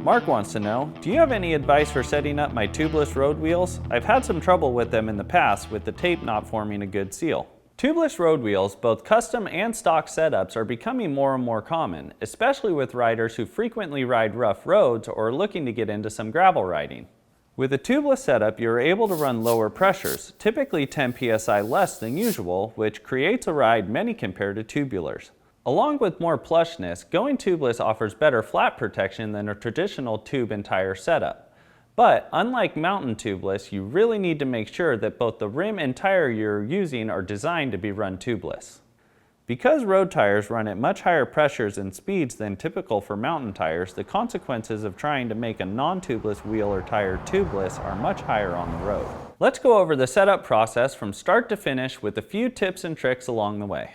Mark wants to know, do you have any advice for setting up my tubeless road wheels? I've had some trouble with them in the past with the tape not forming a good seal. Tubeless road wheels, both custom and stock setups, are becoming more and more common, especially with riders who frequently ride rough roads or are looking to get into some gravel riding. With a tubeless setup, you're able to run lower pressures, typically 10 psi less than usual, which creates a ride many compare to tubulars. Along with more plushness, going tubeless offers better flat protection than a traditional tube and tire setup. But unlike mountain tubeless, you really need to make sure that both the rim and tire you're using are designed to be run tubeless. Because road tires run at much higher pressures and speeds than typical for mountain tires, the consequences of trying to make a non-tubeless wheel or tire tubeless are much higher on the road. Let's go over the setup process from start to finish with a few tips and tricks along the way.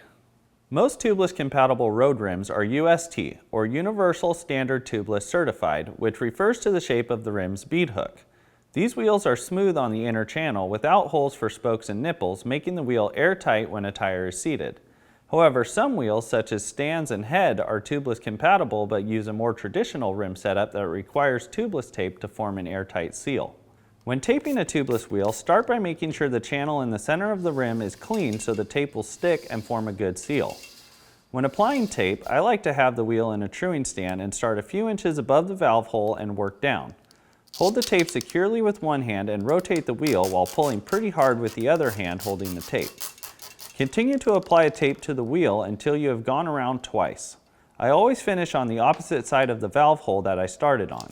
Most tubeless compatible road rims are UST, or Universal Standard Tubeless Certified, which refers to the shape of the rim's bead hook. These wheels are smooth on the inner channel without holes for spokes and nipples, making the wheel airtight when a tire is seated. However, some wheels, such as stands and head, are tubeless compatible but use a more traditional rim setup that requires tubeless tape to form an airtight seal. When taping a tubeless wheel, start by making sure the channel in the center of the rim is clean so the tape will stick and form a good seal. When applying tape, I like to have the wheel in a truing stand and start a few inches above the valve hole and work down. Hold the tape securely with one hand and rotate the wheel while pulling pretty hard with the other hand holding the tape. Continue to apply tape to the wheel until you have gone around twice. I always finish on the opposite side of the valve hole that I started on.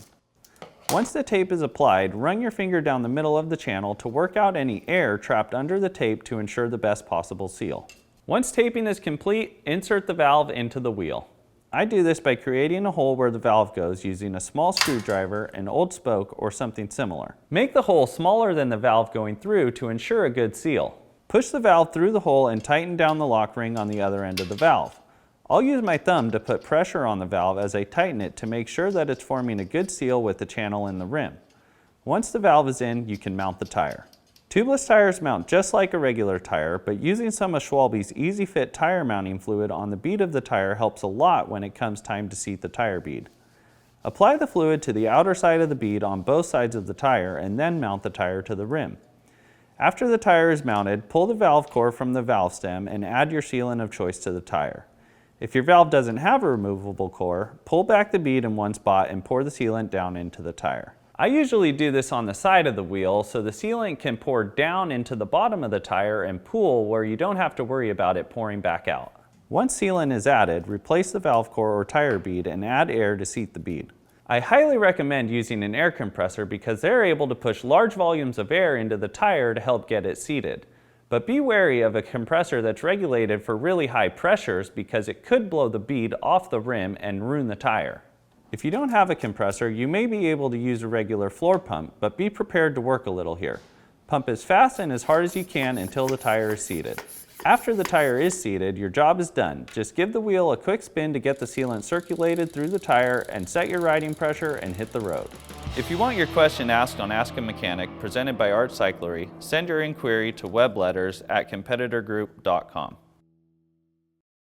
Once the tape is applied, run your finger down the middle of the channel to work out any air trapped under the tape to ensure the best possible seal. Once taping is complete, insert the valve into the wheel. I do this by creating a hole where the valve goes using a small screwdriver, an old spoke, or something similar. Make the hole smaller than the valve going through to ensure a good seal. Push the valve through the hole and tighten down the lock ring on the other end of the valve. I'll use my thumb to put pressure on the valve as I tighten it to make sure that it's forming a good seal with the channel in the rim. Once the valve is in, you can mount the tire. Tubeless tires mount just like a regular tire, but using some of Schwalbe's Easy Fit tire mounting fluid on the bead of the tire helps a lot when it comes time to seat the tire bead. Apply the fluid to the outer side of the bead on both sides of the tire and then mount the tire to the rim. After the tire is mounted, pull the valve core from the valve stem and add your sealant of choice to the tire. If your valve doesn't have a removable core, pull back the bead in one spot and pour the sealant down into the tire. I usually do this on the side of the wheel so the sealant can pour down into the bottom of the tire and pool where you don't have to worry about it pouring back out. Once sealant is added, replace the valve core or tire bead and add air to seat the bead. I highly recommend using an air compressor because they're able to push large volumes of air into the tire to help get it seated. But be wary of a compressor that's regulated for really high pressures because it could blow the bead off the rim and ruin the tire. If you don't have a compressor, you may be able to use a regular floor pump, but be prepared to work a little here. Pump as fast and as hard as you can until the tire is seated. After the tire is seated, your job is done. Just give the wheel a quick spin to get the sealant circulated through the tire and set your riding pressure and hit the road. If you want your question asked on Ask a Mechanic presented by Cyclery, send your inquiry to webletters@competitorgroup.com.